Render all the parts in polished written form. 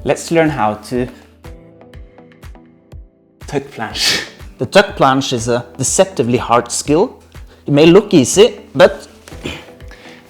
Let's learn how to tuck planche. The tuck planche is a deceptively hard skill. It may look easy, but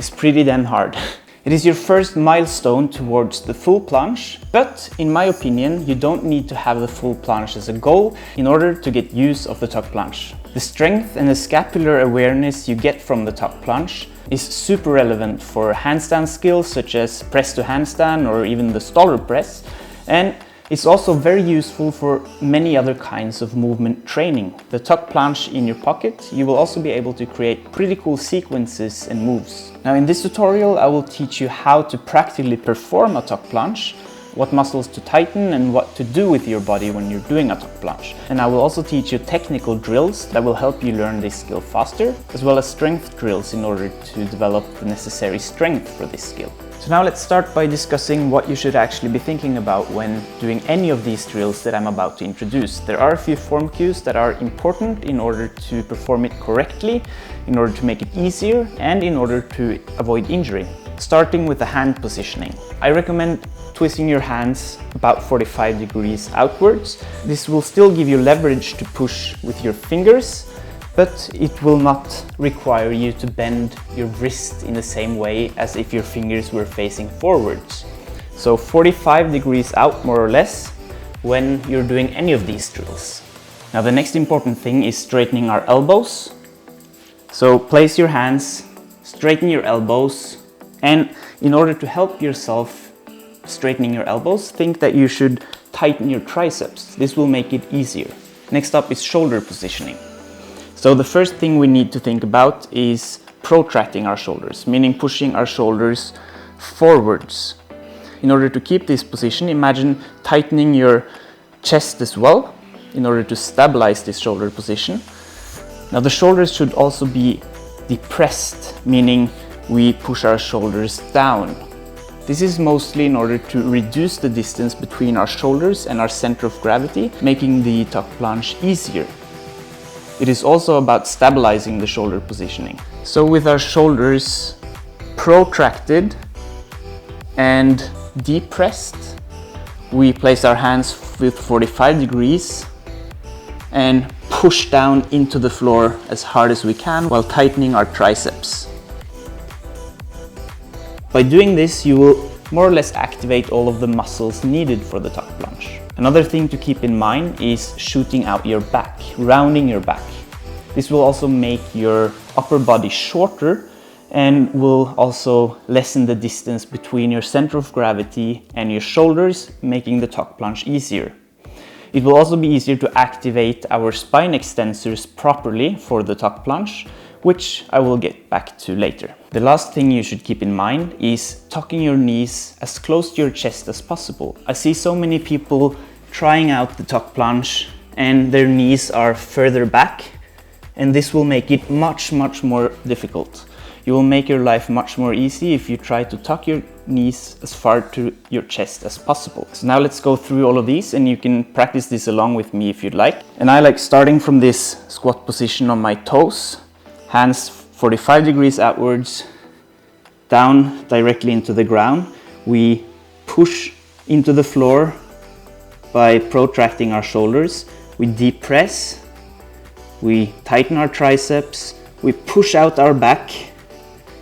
It's pretty damn hard. It is your first milestone towards the full planche, but in my opinion, you don't need to have the full planche as a goal in order to get use of the tuck planche. The strength and the scapular awareness you get from the tuck planche is super relevant for handstand skills such as press to handstand or even the stoller press, and it's also very useful for many other kinds of movement training. The tuck planche in your pocket, you will also be able to create pretty cool sequences and moves. Now in this tutorial I will teach you how to practically perform a tuck planche, what muscles to tighten and what to do with your body when you're doing a tuck planche. And I will also teach you technical drills that will help you learn this skill faster, as well as strength drills in order to develop the necessary strength for this skill. So now let's start by discussing what you should actually be thinking about when doing any of these drills that I'm about to introduce. There are a few form cues that are important in order to perform it correctly, in order to make it easier, and in order to avoid injury. Starting with the hand positioning. I recommend twisting your hands about 45 degrees outwards. This will still give you leverage to push with your fingers, but it will not require you to bend your wrist in the same way as if your fingers were facing forwards. So 45 degrees out more or less when you're doing any of these drills. Now the next important thing is straightening our elbows. So place your hands, straighten your elbows, and in order to help yourself straightening your elbows, think that you should tighten your triceps. This will make it easier. Next up is shoulder positioning. So the first thing we need to think about is protracting our shoulders, meaning pushing our shoulders forwards. In order to keep this position, imagine tightening your chest as well in order to stabilize this shoulder position. Now the shoulders should also be depressed, meaning we push our shoulders down. This is mostly in order to reduce the distance between our shoulders and our center of gravity, making the tuck planche easier. It is also about stabilizing the shoulder positioning. So with our shoulders protracted and depressed, we place our hands with 45 degrees and push down into the floor as hard as we can while tightening our triceps. By doing this, you will more or less activate all of the muscles needed for the tuck planche. Another thing to keep in mind is shooting out your back, rounding your back. This will also make your upper body shorter and will also lessen the distance between your center of gravity and your shoulders, making the tuck planche easier. It will also be easier to activate our spine extensors properly for the tuck planche, which I will get back to later. The last thing you should keep in mind is tucking your knees as close to your chest as possible. I see so many people trying out the tuck planche and their knees are further back, and this will make it much more difficult. You will make your life much more easy if you try to tuck your knees as far to your chest as possible. So now let's go through all of these, and you can practice this along with me if you'd like. And I like starting from this squat position on my toes, hands 45 degrees outwards, down directly into the ground. We push into the floor by protracting our shoulders. We depress, we tighten our triceps, we push out our back,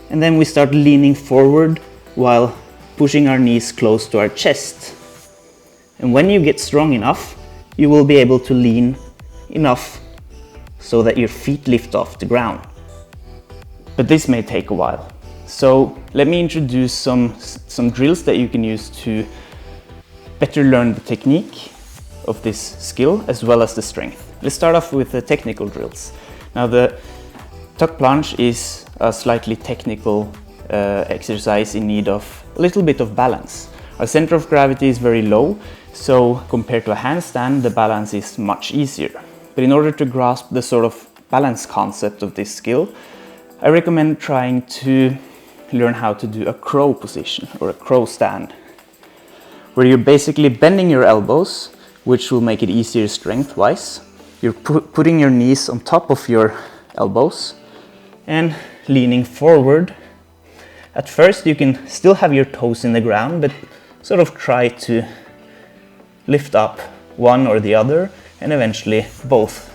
and then we start leaning forward while pushing our knees close to our chest. And when you get strong enough, you will be able to lean enough so that your feet lift off the ground. But this may take a while. So let me introduce some drills that you can use to better learn the technique of this skill as well as the strength. Let's start off with the technical drills. Now the tuck planche is a slightly technical exercise in need of a little bit of balance. Our center of gravity is very low, so compared to a handstand, the balance is much easier. But in order to grasp the sort of balance concept of this skill, I recommend trying to learn how to do a crow position or a crow stand, where you're basically bending your elbows, which will make it easier strength-wise. You're putting your knees on top of your elbows and leaning forward. At first you can still have your toes in the ground, but sort of try to lift up one or the other, and eventually both.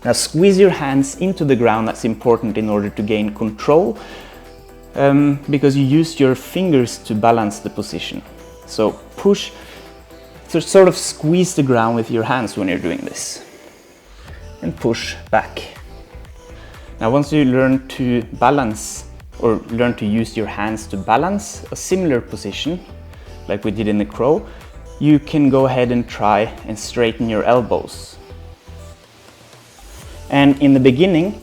Now squeeze your hands into the ground. That's important in order to gain control, because you use your fingers to balance the position. So push, so sort of squeeze the ground with your hands when you're doing this, and push back. Now once you learn to balance, or learn to use your hands to balance a similar position, like we did in the crow, you can go ahead and try and straighten your elbows. And in the beginning,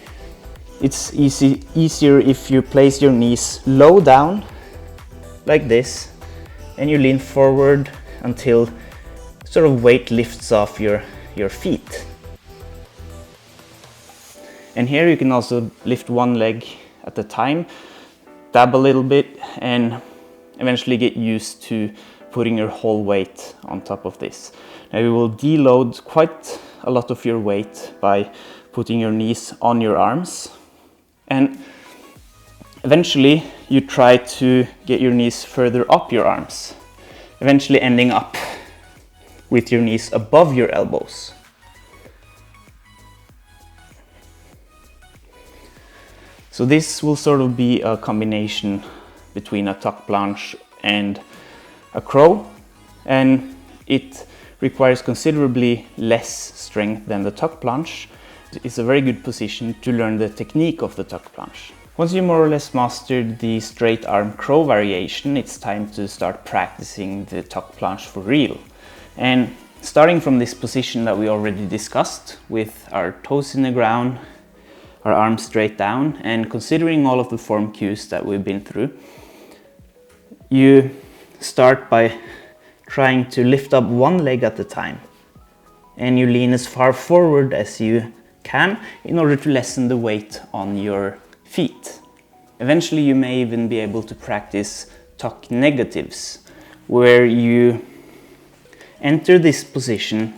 it's easier if you place your knees low down, like this, and you lean forward until sort of weight lifts off your feet. And here you can also lift one leg at a time, dab a little bit, and eventually get used to putting your whole weight on top of this. Now you will deload quite a lot of your weight by putting your knees on your arms, and eventually you try to get your knees further up your arms, eventually ending up with your knees above your elbows. So this will sort of be a combination between a tuck planche and a crow, and it requires considerably less strength than the tuck planche. It's a very good position to learn the technique of the tuck planche. Once you more or less mastered the straight arm crow variation, it's time to start practicing the tuck planche for real. And starting from this position that we already discussed, with our toes in the ground, our arms straight down, and considering all of the form cues that we've been through, you start by trying to lift up one leg at a time, and you lean as far forward as you can in order to lessen the weight on your feet. Eventually you may even be able to practice tuck negatives, where you enter this position,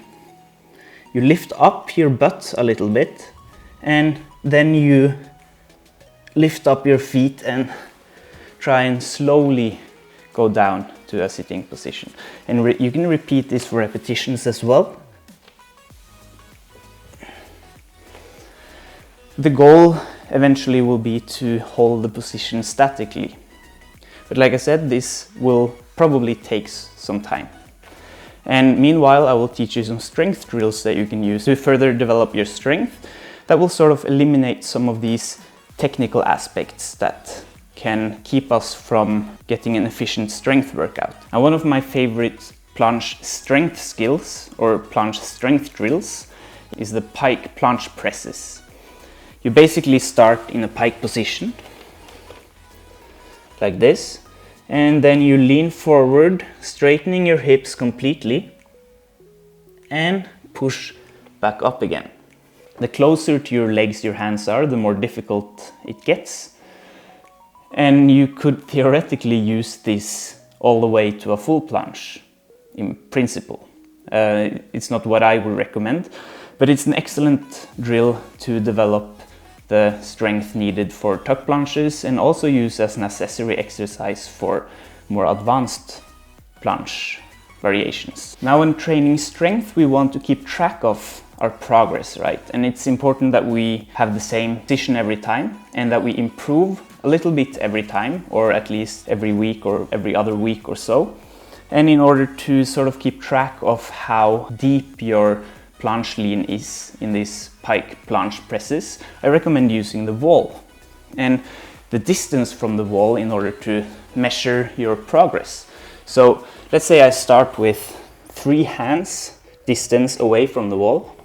you lift up your butt a little bit, and then you lift up your feet and try and slowly go down to a sitting position. And you can repeat this for repetitions as well. The goal eventually will be to hold the position statically. But like I said, this will probably take some time. And meanwhile, I will teach you some strength drills that you can use to further develop your strength, that will sort of eliminate some of these technical aspects that can keep us from getting an efficient strength workout. Now, one of my favorite planche strength skills, or planche strength drills, is the pike planche presses. You basically start in a pike position, like this, and then you lean forward, straightening your hips completely, and push back up again. The closer to your legs your hands are, the more difficult it gets. And you could theoretically use this all the way to a full planche, in principle. It's not what I would recommend, but it's an excellent drill to develop the strength needed for tuck planches, and also use as an accessory exercise for more advanced planche variations. Now, when training strength, we want to keep track of our progress, right? And it's important that we have the same position every time, and that we improve a little bit every time, or at least every week or every other week or so. And in order to sort of keep track of how deep your planche lean is in these pike planche presses, I recommend using the wall and the distance from the wall in order to measure your progress. So let's say I start with 3 hands distance away from the wall.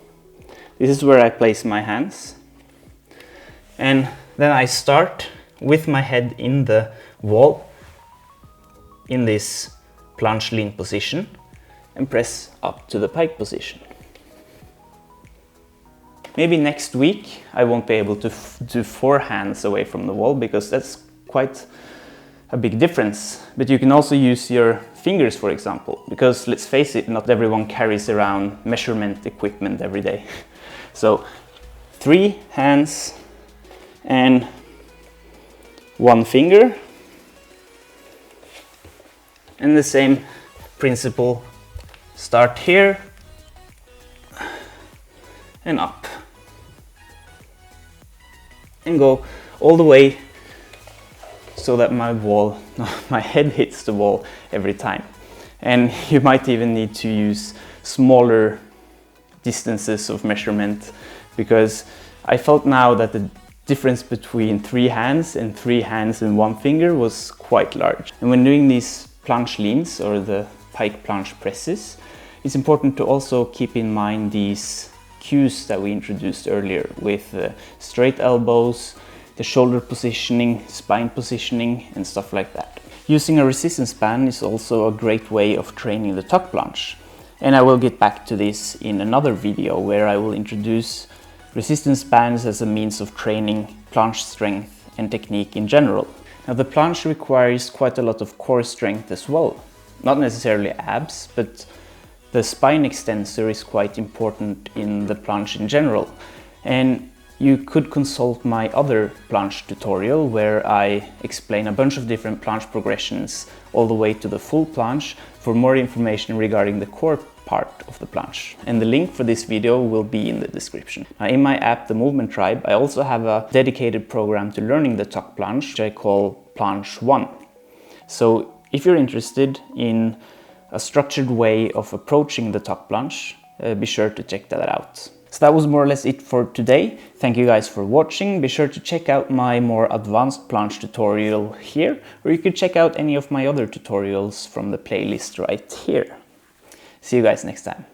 This is where I place my hands, and then I start with my head in the wall in this planche lean position and press up to the pike position. Maybe next week I won't be able to do 4 hands away from the wall, because that's quite a big difference. But you can also use your fingers, for example, because let's face it, not everyone carries around measurement equipment every day. So 3 hands and 1 finger, and the same principle start here and up and go all the way so that my head hits the wall every time. And you might even need to use smaller distances of measurement, because I felt now that the difference between 3 hands and 3 hands and 1 finger was quite large. And when doing these planche leans or the pike planche presses, it's important to also keep in mind these cues that we introduced earlier with straight elbows, the shoulder positioning, spine positioning, and stuff like that. Using a resistance band is also a great way of training the tuck planche. And I will get back to this in another video where I will introduce resistance bands as a means of training planche strength and technique in general. Now, the planche requires quite a lot of core strength as well. Not necessarily abs, but the spine extensor is quite important in the planche in general. And you could consult my other planche tutorial where I explain a bunch of different planche progressions all the way to the full planche for more information regarding the core part of the planche. And the link for this video will be in the description. Now, in my app, The Movement Tribe, I also have a dedicated program to learning the tuck planche, which I call Planche 1. So if you're interested in a structured way of approaching the tuck planche, be sure to check that out. So that was more or less it for today. Thank you guys for watching. Be sure to check out my more advanced planche tutorial here, or you could check out any of my other tutorials from the playlist right here. See you guys next time.